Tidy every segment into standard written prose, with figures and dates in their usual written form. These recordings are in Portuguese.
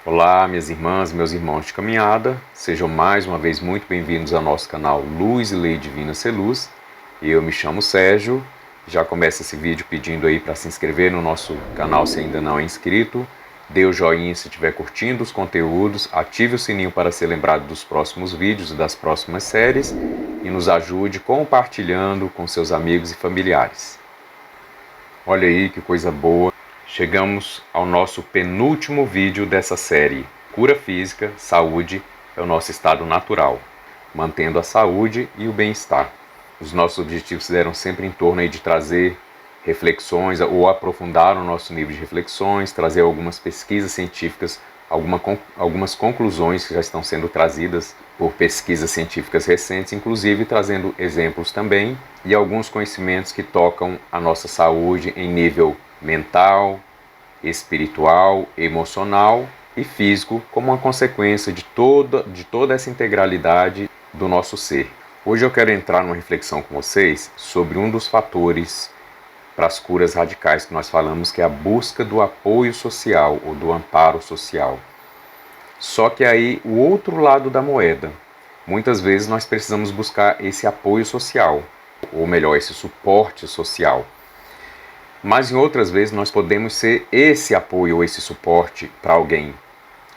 Olá, minhas irmãs, meus irmãos de caminhada, sejam mais uma vez muito bem-vindos ao nosso canal Luz e Lei Divina Ser Luz. Eu me chamo Sérgio, já começo esse vídeo pedindo aí para se inscrever no nosso canal se ainda não é inscrito, dê o joinha se estiver curtindo os conteúdos, ative o sininho para ser lembrado dos próximos vídeos e das próximas séries e nos ajude compartilhando com seus amigos e familiares. Olha aí que coisa boa! Chegamos ao nosso penúltimo vídeo dessa série. Cura física, saúde é o nosso estado natural, mantendo a saúde e o bem-estar. Os nossos objetivos deram sempre em torno aí de trazer reflexões ou aprofundar o nosso nível de reflexões, trazer algumas pesquisas científicas, algumas conclusões que já estão sendo trazidas por pesquisas científicas recentes, inclusive trazendo exemplos também e alguns conhecimentos que tocam a nossa saúde em nível mental, espiritual, emocional e físico, como uma consequência de toda essa integralidade do nosso ser. Hoje eu quero entrar numa reflexão com vocês sobre um dos fatores para as curas radicais que nós falamos, que é a busca do apoio social ou do amparo social. Só que aí o outro lado da moeda, muitas vezes nós precisamos buscar esse apoio social, ou melhor, esse suporte social. Mas em outras vezes nós podemos ser esse apoio ou esse suporte para alguém,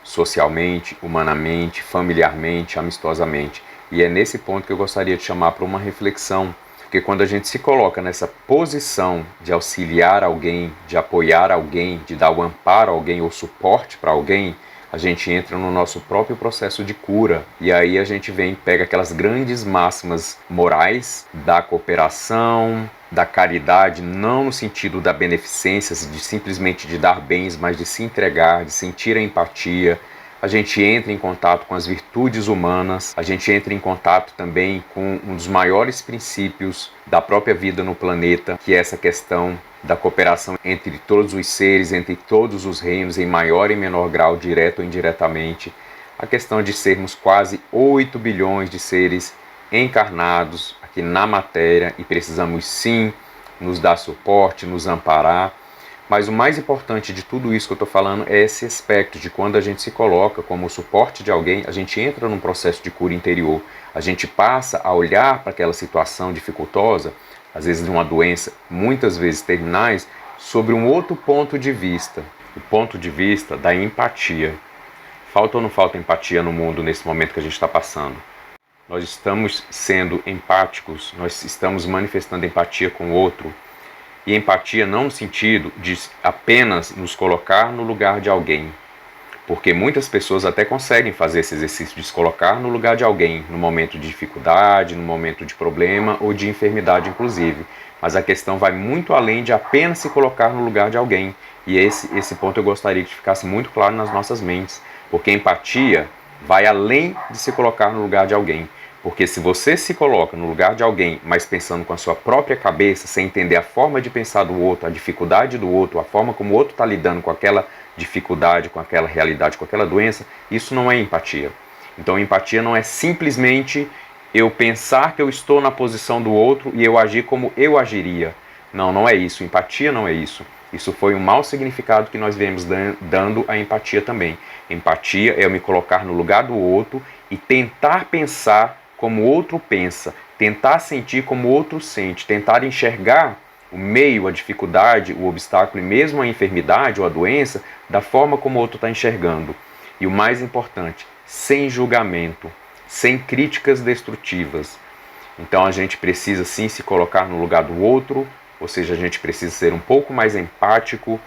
socialmente, humanamente, familiarmente, amistosamente. E é nesse ponto que eu gostaria de chamar para uma reflexão, porque quando a gente se coloca nessa posição de auxiliar alguém, de apoiar alguém, de dar o amparo a alguém ou suporte para alguém, a gente entra no nosso próprio processo de cura. E aí a gente pega aquelas grandes máximas morais da cooperação, da caridade, não no sentido da beneficência, de simplesmente de dar bens, mas de se entregar, de sentir a empatia. A gente entra em contato com as virtudes humanas, a gente entra em contato também com um dos maiores princípios da própria vida no planeta, que é essa questão da cooperação entre todos os seres, entre todos os reinos, em maior e menor grau, direto ou indiretamente. A questão de sermos quase 8 bilhões de seres encarnados aqui na matéria e precisamos sim nos dar suporte, nos amparar. Mas o mais importante de tudo isso que eu estou falando é esse aspecto de quando a gente se coloca como suporte de alguém, a gente entra num processo de cura interior, a gente passa a olhar para aquela situação dificultosa, às vezes de uma doença, muitas vezes terminais, sobre um outro ponto de vista, o ponto de vista da empatia. Falta ou não falta empatia no mundo nesse momento que a gente está passando? Nós estamos sendo empáticos, nós estamos manifestando empatia com o outro. E empatia não no sentido de apenas nos colocar no lugar de alguém, porque muitas pessoas até conseguem fazer esse exercício de se colocar no lugar de alguém, no momento de dificuldade, no momento de problema ou de enfermidade inclusive. Mas a questão vai muito além de apenas se colocar no lugar de alguém. E esse ponto eu gostaria que ficasse muito claro nas nossas mentes, porque empatia vai além de se colocar no lugar de alguém. Porque se você se coloca no lugar de alguém, mas pensando com a sua própria cabeça, sem entender a forma de pensar do outro, a dificuldade do outro, a forma como o outro está lidando com aquela dificuldade, com aquela realidade, com aquela doença, isso não é empatia. Então empatia não é simplesmente eu pensar que eu estou na posição do outro e eu agir como eu agiria. Não, não é isso. Empatia não é isso. Isso foi um mau significado que nós viemos dando à empatia também. Empatia é eu me colocar no lugar do outro e tentar pensar como o outro pensa, tentar sentir como o outro sente, tentar enxergar o meio, a dificuldade, o obstáculo e mesmo a enfermidade ou a doença da forma como o outro está enxergando. E o mais importante, sem julgamento, sem críticas destrutivas. Então a gente precisa sim se colocar no lugar do outro, ou seja, a gente precisa ser um pouco mais empático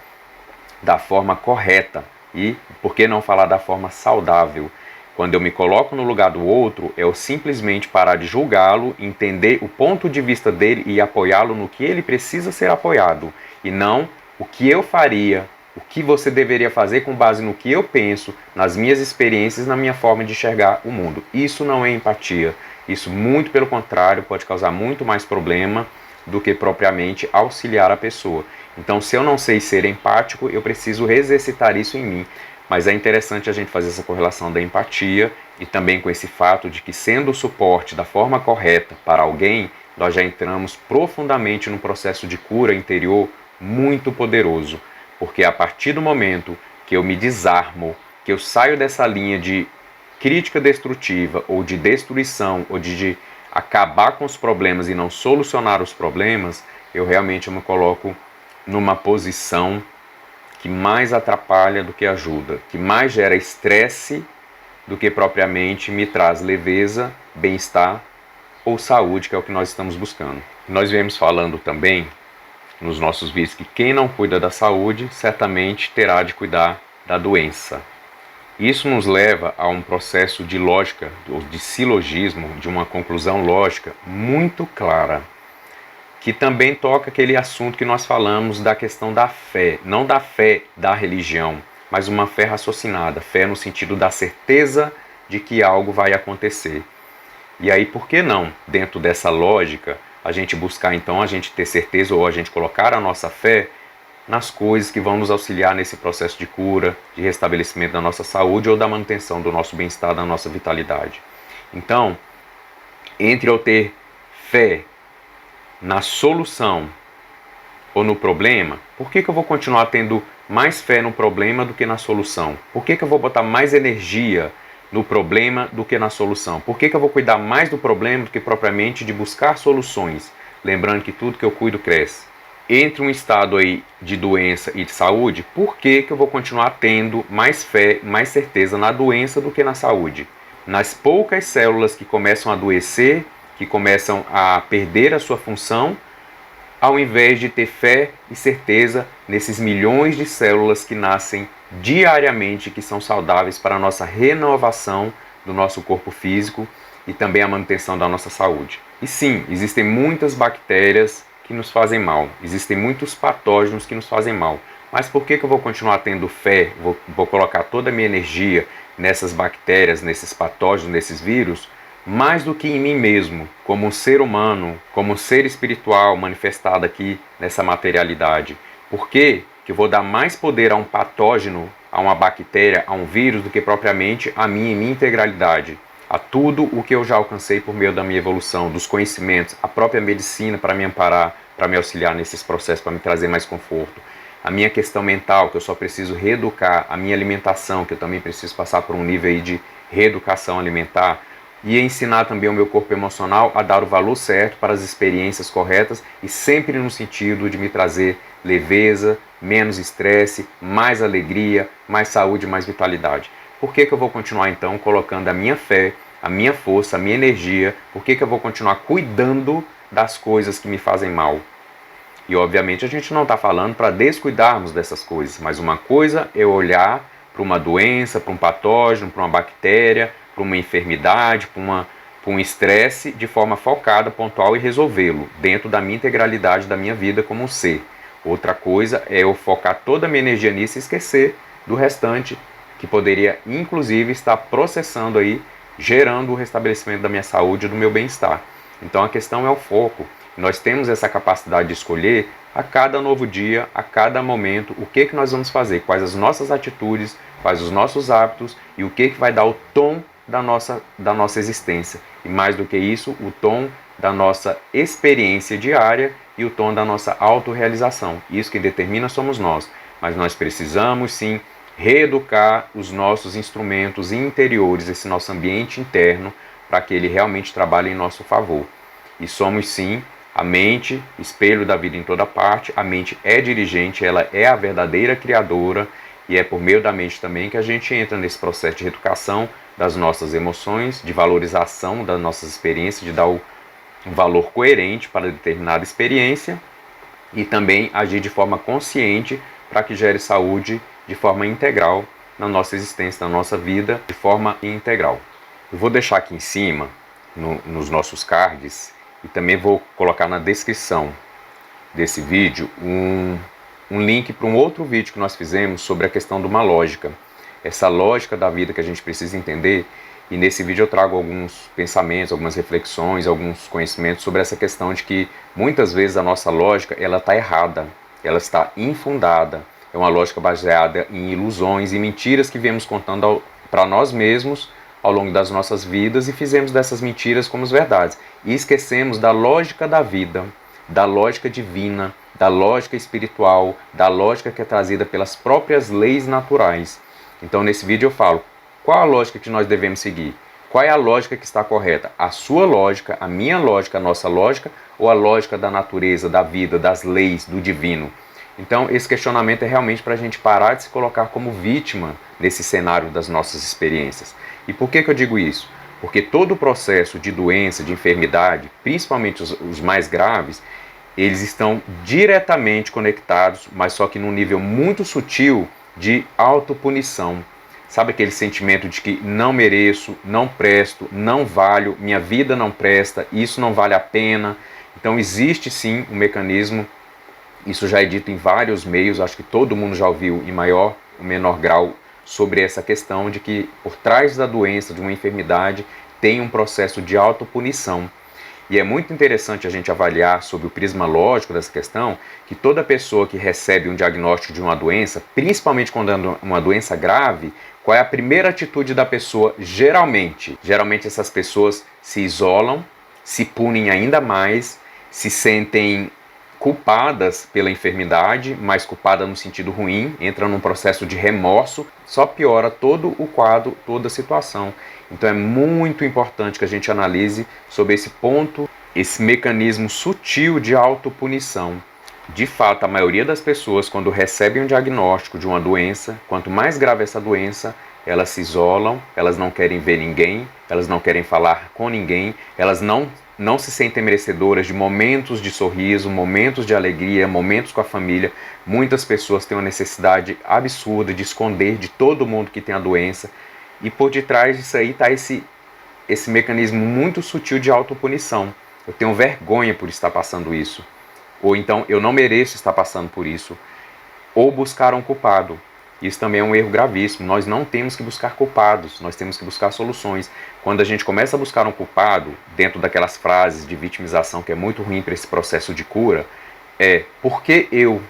da forma correta. E por que não falar da forma saudável? Quando eu me coloco no lugar do outro, é eu simplesmente parar de julgá-lo, entender o ponto de vista dele e apoiá-lo no que ele precisa ser apoiado. E não o que eu faria, o que você deveria fazer com base no que eu penso, nas minhas experiências, na minha forma de enxergar o mundo. Isso não é empatia. Isso, muito pelo contrário, pode causar muito mais problema do que propriamente auxiliar a pessoa. Então, se eu não sei ser empático, eu preciso exercitar isso em mim. Mas é interessante a gente fazer essa correlação da empatia e também com esse fato de que, sendo o suporte da forma correta para alguém, nós já entramos profundamente num processo de cura interior muito poderoso. Porque a partir do momento que eu me desarmo, que eu saio dessa linha de crítica destrutiva ou de destruição ou de acabar com os problemas e não solucionar os problemas, eu realmente me coloco numa posição que mais atrapalha do que ajuda, que mais gera estresse do que propriamente me traz leveza, bem-estar ou saúde, que é o que nós estamos buscando. Nós viemos falando também nos nossos vídeos que quem não cuida da saúde certamente terá de cuidar da doença. Isso nos leva a um processo de lógica, de silogismo, de uma conclusão lógica muito clara, que também toca aquele assunto que nós falamos da questão da fé, não da fé da religião, mas uma fé raciocinada, fé no sentido da certeza de que algo vai acontecer. E aí, por que não, dentro dessa lógica, a gente buscar então, a gente ter certeza ou a gente colocar a nossa fé nas coisas que vão nos auxiliar nesse processo de cura, de restabelecimento da nossa saúde ou da manutenção do nosso bem-estar, da nossa vitalidade. Então, entre eu ter fé na solução ou no problema, por que eu vou continuar tendo mais fé no problema do que na solução? Por que eu vou botar mais energia no problema do que na solução? Por que eu vou cuidar mais do problema do que propriamente de buscar soluções? Lembrando que tudo que eu cuido cresce. Entre um estado aí de doença e de saúde, por que eu vou continuar tendo mais fé, mais certeza na doença do que na saúde? Nas poucas células que começam a adoecer, que começam a perder a sua função, ao invés de ter fé e certeza nesses milhões de células que nascem diariamente, que são saudáveis para a nossa renovação do nosso corpo físico e também a manutenção da nossa saúde. E sim, existem muitas bactérias que nos fazem mal, existem muitos patógenos que nos fazem mal, mas por que eu vou continuar tendo fé, vou colocar toda a minha energia nessas bactérias, nesses patógenos, nesses vírus, mais do que em mim mesmo, como um ser humano, como um ser espiritual manifestado aqui nessa materialidade? Por que eu vou dar mais poder a um patógeno, a uma bactéria, a um vírus, do que propriamente a mim em minha integralidade? A tudo o que eu já alcancei por meio da minha evolução, dos conhecimentos, a própria medicina para me amparar, para me auxiliar nesses processos, para me trazer mais conforto. A minha questão mental, que eu só preciso reeducar, a minha alimentação, que eu também preciso passar por um nível aí de reeducação alimentar, e ensinar também o meu corpo emocional a dar o valor certo para as experiências corretas e sempre no sentido de me trazer leveza, menos estresse, mais alegria, mais saúde, mais vitalidade. Por que eu vou continuar então colocando a minha fé, a minha força, a minha energia? Por que eu vou continuar cuidando das coisas que me fazem mal? E obviamente a gente não está falando para descuidarmos dessas coisas, mas uma coisa é olhar para uma doença, para um patógeno, para uma bactéria, para uma enfermidade, para um estresse de forma focada, pontual e resolvê-lo dentro da minha integralidade da minha vida como um ser. Outra coisa é eu focar toda a minha energia nisso e esquecer do restante, que poderia inclusive estar processando aí, gerando o restabelecimento da minha saúde e do meu bem-estar. Então a questão é o foco. Nós temos essa capacidade de escolher a cada novo dia, a cada momento, o que nós vamos fazer, quais as nossas atitudes, quais os nossos hábitos e o que vai dar o tom da nossa existência. E mais do que isso, o tom da nossa experiência diária e o tom da nossa autorrealização. Isso que determina somos nós. Mas nós precisamos sim reeducar os nossos instrumentos interiores, esse nosso ambiente interno, para que ele realmente trabalhe em nosso favor. E somos sim a mente, espelho da vida em toda parte. A mente é dirigente, ela é a verdadeira criadora, e é por meio da mente também que a gente entra nesse processo de reeducação das nossas emoções, de valorização das nossas experiências, de dar um valor coerente para determinada experiência e também agir de forma consciente para que gere saúde de forma integral na nossa existência, na nossa vida, de forma integral. Eu vou deixar aqui em cima, nos nossos cards, e também vou colocar na descrição desse vídeo um link para um outro vídeo que nós fizemos sobre a questão de uma lógica. Essa lógica da vida que a gente precisa entender, e nesse vídeo eu trago alguns pensamentos, algumas reflexões, alguns conhecimentos sobre essa questão de que muitas vezes a nossa lógica ela está errada, ela está infundada, é uma lógica baseada em ilusões e mentiras que viemos contando para nós mesmos ao longo das nossas vidas e fizemos dessas mentiras como verdades e esquecemos da lógica da vida, da lógica divina, da lógica espiritual, da lógica que é trazida pelas próprias leis naturais. Então nesse vídeo eu falo qual a lógica que nós devemos seguir. Qual é a lógica que está correta? A sua lógica, a minha lógica, a nossa lógica, ou a lógica da natureza, da vida, das leis, do divino? Então esse questionamento é realmente para a gente parar de se colocar como vítima nesse cenário das nossas experiências. E por que eu digo isso? Porque todo o processo de doença, de enfermidade, principalmente os mais graves, eles estão diretamente conectados, mas só que num nível muito sutil de autopunição. Sabe aquele sentimento de que não mereço, não presto, não valho, minha vida não presta, isso não vale a pena. Então existe sim um mecanismo, isso já é dito em vários meios, acho que todo mundo já ouviu em maior ou menor grau sobre essa questão de que por trás da doença, de uma enfermidade, tem um processo de autopunição. E é muito interessante a gente avaliar sob o prisma lógico dessa questão que toda pessoa que recebe um diagnóstico de uma doença, principalmente quando é uma doença grave, qual é a primeira atitude da pessoa? Geralmente essas pessoas se isolam, se punem ainda mais, se sentem culpadas pela enfermidade, mas culpada no sentido ruim, entra num processo de remorso, só piora todo o quadro, toda a situação. Então é muito importante que a gente analise sobre esse ponto, esse mecanismo sutil de autopunição. De fato, a maioria das pessoas, quando recebem um diagnóstico de uma doença, quanto mais grave essa doença, elas se isolam, elas não querem ver ninguém, elas não querem falar com ninguém, elas não se sentem merecedoras de momentos de sorriso, momentos de alegria, momentos com a família. Muitas pessoas têm uma necessidade absurda de esconder de todo mundo que tem a doença. E por detrás disso aí está esse mecanismo muito sutil de autopunição. Eu tenho vergonha por estar passando isso. Ou então, eu não mereço estar passando por isso. Ou buscar um culpado. Isso também é um erro gravíssimo. Nós não temos que buscar culpados, nós temos que buscar soluções. Quando a gente começa a buscar um culpado, dentro daquelas frases de vitimização que é muito ruim para esse processo de cura, por que eu?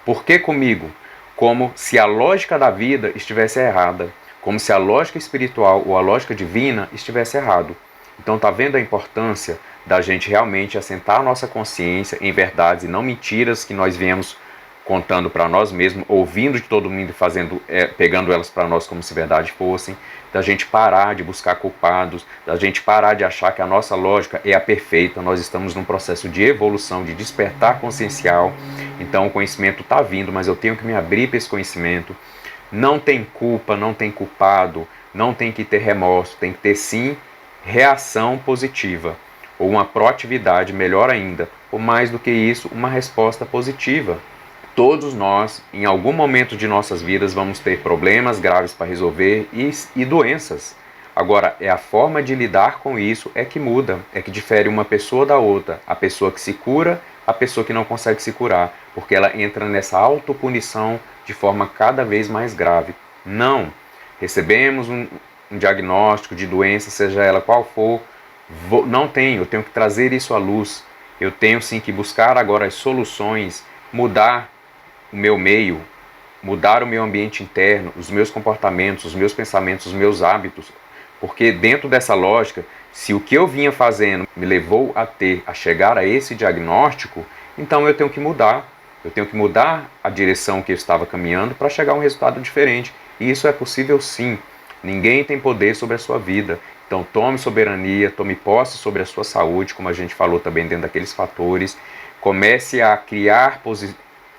Por que comigo? Como se a lógica da vida estivesse errada. Como se a lógica espiritual ou a lógica divina estivesse errado. Então tá vendo a importância da gente realmente assentar a nossa consciência em verdades e não mentiras que nós viemos contando para nós mesmos, ouvindo de todo mundo e pegando elas para nós como se verdade fossem, da gente parar de buscar culpados, da gente parar de achar que a nossa lógica é a perfeita. Nós estamos num processo de evolução, de despertar consciencial. Então o conhecimento está vindo, mas eu tenho que me abrir para esse conhecimento. Não tem culpa, não tem culpado, não tem que ter remorso, tem que ter sim reação positiva, ou uma proatividade, melhor ainda, ou mais do que isso, uma resposta positiva. Todos nós, em algum momento de nossas vidas, vamos ter problemas graves para resolver e doenças. Agora, é a forma de lidar com isso é que muda, é que difere uma pessoa da outra. A pessoa que se cura, a pessoa que não consegue se curar, porque ela entra nessa autopunição de forma cada vez mais grave. Não. Recebemos um diagnóstico de doença, seja ela qual for, eu tenho que trazer isso à luz. Eu tenho sim que buscar agora as soluções, mudar o meu meio, mudar o meu ambiente interno, os meus comportamentos, os meus pensamentos, os meus hábitos. Porque dentro dessa lógica, se o que eu vinha fazendo me levou a chegar a esse diagnóstico, então eu tenho que mudar. Eu tenho que mudar a direção que eu estava caminhando para chegar a um resultado diferente. E isso é possível sim. Ninguém tem poder sobre a sua vida. Então tome soberania, tome posse sobre a sua saúde, como a gente falou também dentro daqueles fatores. Comece a criar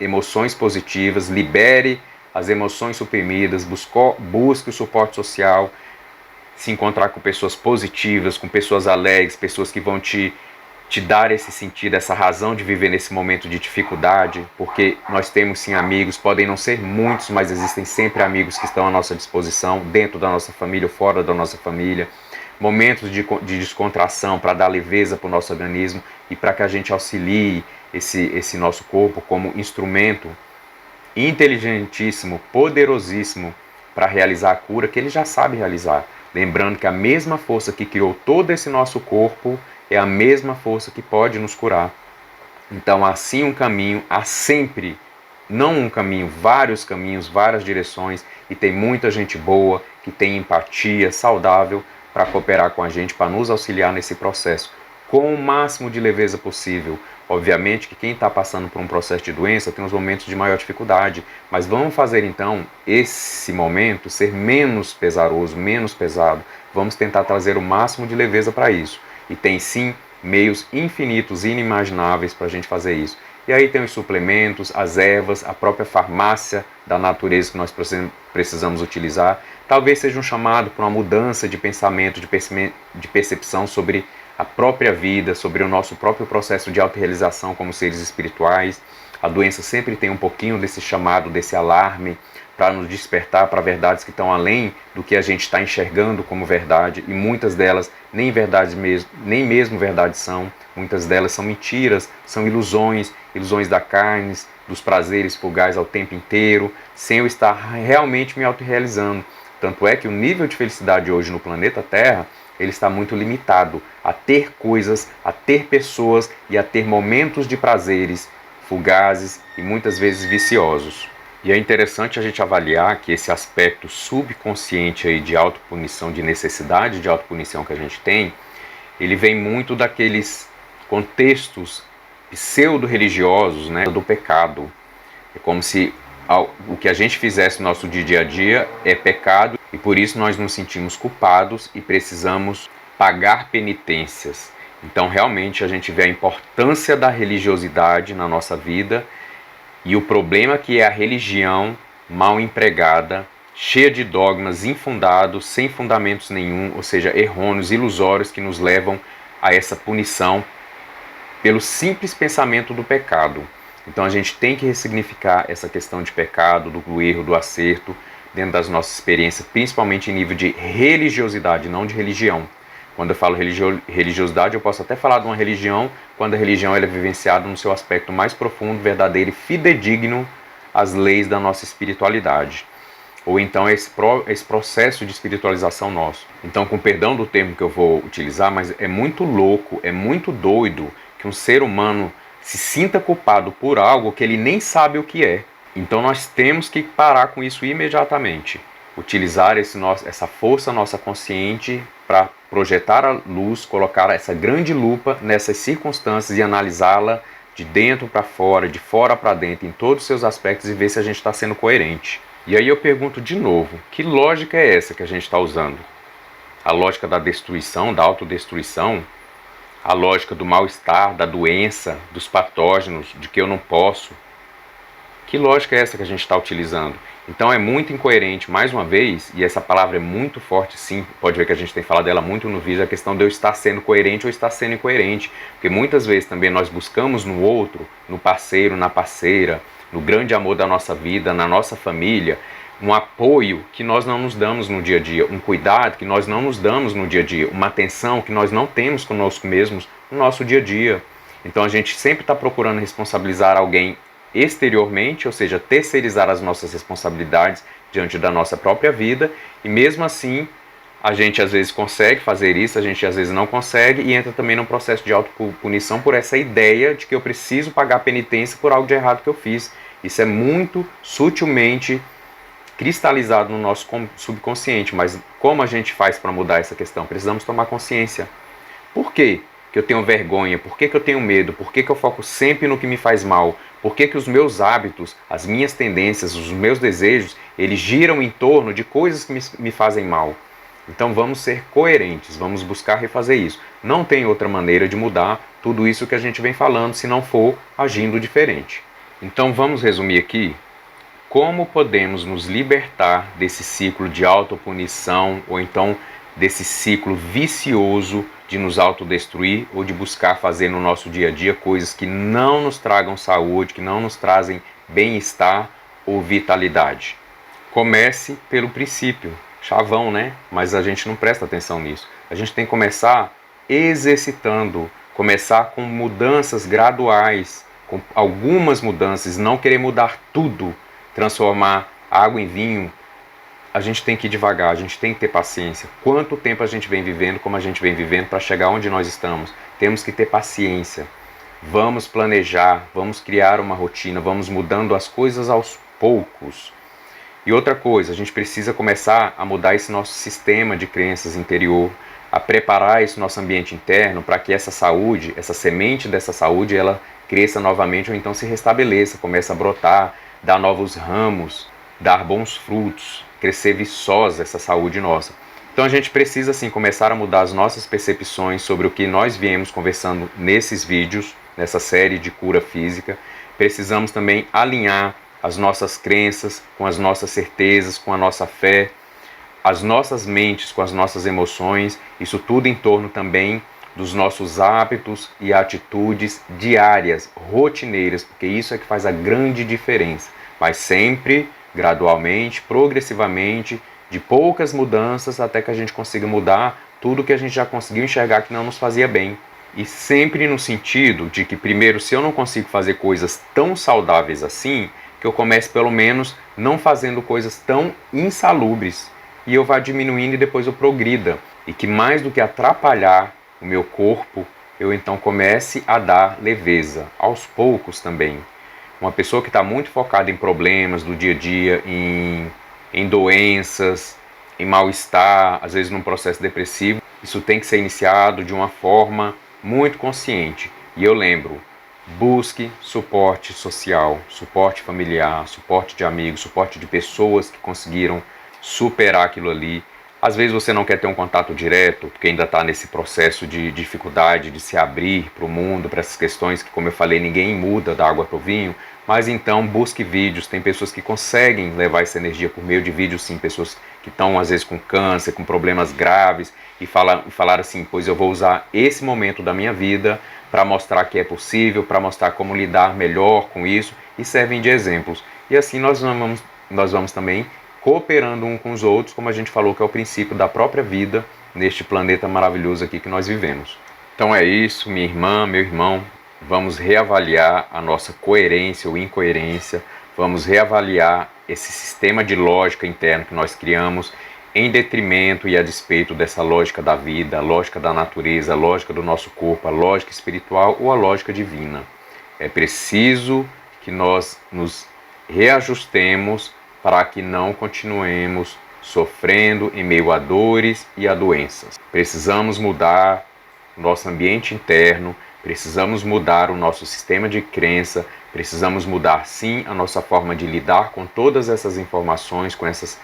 emoções positivas, libere as emoções suprimidas, busque o suporte social, se encontrar com pessoas positivas, com pessoas alegres, pessoas que vão te dar esse sentido, essa razão de viver nesse momento de dificuldade, porque nós temos sim amigos, podem não ser muitos, mas existem sempre amigos que estão à nossa disposição, dentro da nossa família ou fora da nossa família, momentos de descontração para dar leveza para o nosso organismo e para que a gente auxilie esse nosso corpo como instrumento inteligentíssimo, poderosíssimo para realizar a cura que ele já sabe realizar. Lembrando que a mesma força que criou todo esse nosso corpo é a mesma força que pode nos curar. Então há sim um caminho, há sempre, não um caminho, vários caminhos, várias direções, e tem muita gente boa, que tem empatia, saudável, para cooperar com a gente, para nos auxiliar nesse processo. com o máximo de leveza possível. Obviamente que quem está passando por um processo de doença tem uns momentos de maior dificuldade, mas vamos fazer então esse momento ser menos pesaroso, menos pesado. Vamos tentar trazer o máximo de leveza para isso. E tem sim meios infinitos, inimagináveis para a gente fazer isso. E aí tem os suplementos, as ervas, a própria farmácia da natureza que nós precisamos utilizar. Talvez seja um chamado para uma mudança de pensamento, de percepção sobre a própria vida, sobre o nosso próprio processo de autorrealização como seres espirituais. A doença sempre tem um pouquinho desse chamado, desse alarme, para nos despertar para verdades que estão além do que a gente está enxergando como verdade, e muitas delas nem verdades mesmo, nem mesmo verdades são. Muitas delas são mentiras, são ilusões, ilusões da carne, dos prazeres fugazes ao tempo inteiro, sem eu estar realmente me autorrealizando. Tanto é que o nível de felicidade hoje no planeta Terra, ele está muito limitado a ter coisas, a ter pessoas e a ter momentos de prazeres fugazes e muitas vezes viciosos. E é interessante a gente avaliar que esse aspecto subconsciente aí de autopunição, de necessidade de autopunição que a gente tem, ele vem muito daqueles contextos pseudo-religiosos, né, do pecado. É como se o que a gente fizesse no nosso dia a dia é pecado e por isso nós nos sentimos culpados e precisamos pagar penitências. Então realmente a gente vê a importância da religiosidade na nossa vida e o problema que é a religião mal empregada, cheia de dogmas infundados, sem fundamentos nenhum, ou seja, errôneos, ilusórios que nos levam a essa punição pelo simples pensamento do pecado. Então a gente tem que ressignificar essa questão de pecado, do erro, do acerto, dentro das nossas experiências, principalmente em nível de religiosidade, não de religião. Quando eu falo religiosidade, eu posso até falar de uma religião, quando a religião ela é vivenciada no seu aspecto mais profundo, verdadeiro e fidedigno às leis da nossa espiritualidade. Ou então esse processo de espiritualização nosso. Então, com perdão do termo que eu vou utilizar, mas é muito louco, é muito doido que um ser humano se sinta culpado por algo que ele nem sabe o que é. Então nós temos que parar com isso imediatamente. Utilizar essa força nossa consciente para projetar a luz, colocar essa grande lupa nessas circunstâncias e analisá-la de dentro para fora, de fora para dentro, em todos os seus aspectos e ver se a gente está sendo coerente. E aí eu pergunto de novo, que lógica é essa que a gente está usando? A lógica da destruição, da autodestruição? A lógica do mal-estar, da doença, dos patógenos, de que eu não posso? Que lógica é essa que a gente está utilizando? Então é muito incoerente, mais uma vez, e essa palavra é muito forte sim, pode ver que a gente tem falado dela muito no vídeo, a questão de eu estar sendo coerente ou estar sendo incoerente, porque muitas vezes também nós buscamos no outro, no parceiro, na parceira, no grande amor da nossa vida, na nossa família, um apoio que nós não nos damos no dia a dia, um cuidado que nós não nos damos no dia a dia, uma atenção que nós não temos conosco mesmos no nosso dia a dia. Então a gente sempre está procurando responsabilizar alguém exteriormente, ou seja, terceirizar as nossas responsabilidades diante da nossa própria vida, e mesmo assim a gente às vezes consegue fazer isso, a gente às vezes não consegue e entra também num processo de autopunição por essa ideia de que eu preciso pagar penitência por algo de errado que eu fiz. Isso é muito sutilmente cristalizado no nosso subconsciente, mas como a gente faz para mudar essa questão? Precisamos tomar consciência. Por quê que eu tenho vergonha? Por que eu tenho medo? Por que eu foco sempre no que me faz mal? Por que os meus hábitos, as minhas tendências, os meus desejos, eles giram em torno de coisas que me fazem mal? Então vamos ser coerentes, vamos buscar refazer isso. Não tem outra maneira de mudar tudo isso que a gente vem falando se não for agindo diferente. Então vamos resumir aqui como podemos nos libertar desse ciclo de autopunição ou então desse ciclo vicioso de nos autodestruir ou de buscar fazer no nosso dia a dia coisas que não nos tragam saúde, que não nos trazem bem-estar ou vitalidade. Comece pelo princípio, chavão, né? Mas a gente não presta atenção nisso. A gente tem que começar exercitando, começar com mudanças graduais, com algumas mudanças, não querer mudar tudo, transformar água em vinho. A gente tem que ir devagar, a gente tem que ter paciência. Quanto tempo a gente vem vivendo, como a gente vem vivendo para chegar onde nós estamos? Temos que ter paciência. Vamos planejar, vamos criar uma rotina, vamos mudando as coisas aos poucos. E outra coisa, a gente precisa começar a mudar esse nosso sistema de crenças interior. a preparar esse nosso ambiente interno para que essa saúde, essa semente dessa saúde, ela cresça novamente ou então se restabeleça, comece a brotar, dar novos ramos, dar bons frutos, crescer viçosa essa saúde nossa. Então a gente precisa sim começar a mudar as nossas percepções sobre o que nós viemos conversando nesses vídeos, nessa série de cura física. Precisamos também alinhar as nossas crenças com as nossas certezas, com a nossa fé, as nossas mentes com as nossas emoções, isso tudo em torno também dos nossos hábitos e atitudes diárias, rotineiras, porque isso é que faz a grande diferença. Mas sempre, gradualmente, progressivamente, de poucas mudanças até que a gente consiga mudar tudo que a gente já conseguiu enxergar que não nos fazia bem. E sempre no sentido de que, primeiro, se eu não consigo fazer coisas tão saudáveis assim, que eu comece pelo menos não fazendo coisas tão insalubres e eu vá diminuindo e depois eu progrida. E que mais do que atrapalhar o meu corpo, eu então comece a dar leveza, aos poucos também. Uma pessoa que está muito focada em problemas do dia a dia, em doenças, em mal-estar, às vezes num processo depressivo, isso tem que ser iniciado de uma forma muito consciente. E eu lembro, busque suporte social, suporte familiar, suporte de amigos, suporte de pessoas que conseguiram superar aquilo ali. Às vezes você não quer ter um contato direto, porque ainda está nesse processo de dificuldade de se abrir para o mundo, para essas questões que, como eu falei, ninguém muda da água para o vinho. Mas então busque vídeos, tem pessoas que conseguem levar essa energia por meio de vídeos, sim, pessoas que estão às vezes com câncer, com problemas graves, e falar assim, pois eu vou usar esse momento da minha vida para mostrar que é possível, para mostrar como lidar melhor com isso, e servem de exemplos. E assim nós vamos também cooperando um com os outros, como a gente falou que é o princípio da própria vida neste planeta maravilhoso aqui que nós vivemos. Então é isso, minha irmã, meu irmão, vamos reavaliar a nossa coerência ou incoerência, vamos reavaliar esse sistema de lógica interna que nós criamos em detrimento e a despeito dessa lógica da vida, a lógica da natureza, a lógica do nosso corpo, a lógica espiritual ou a lógica divina. É preciso que nós nos reajustemos para que não continuemos sofrendo em meio a dores e a doenças. Precisamos mudar nosso ambiente interno, precisamos mudar o nosso sistema de crença, precisamos mudar sim a nossa forma de lidar com todas essas informações, com essas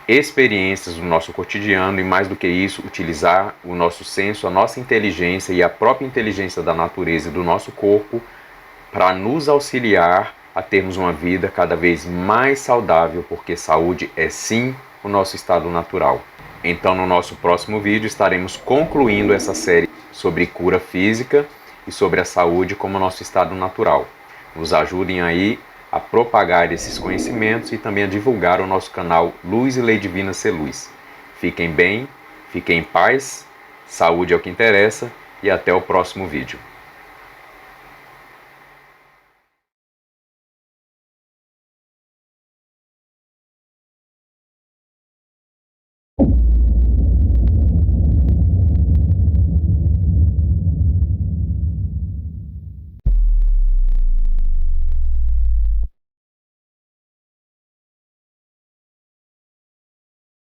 experiências do nosso cotidiano e, mais do que isso, utilizar o nosso senso, a nossa inteligência e a própria inteligência da natureza e do nosso corpo para nos auxiliar a termos uma vida cada vez mais saudável, porque saúde é sim o nosso estado natural. Então, no nosso próximo vídeo estaremos concluindo essa série sobre cura física e sobre a saúde como nosso estado natural. Nos ajudem aí a propagar esses conhecimentos e também a divulgar o nosso canal Luz e Lei Divina Ser Luz. Fiquem bem, fiquem em paz, saúde é o que interessa e até o próximo vídeo.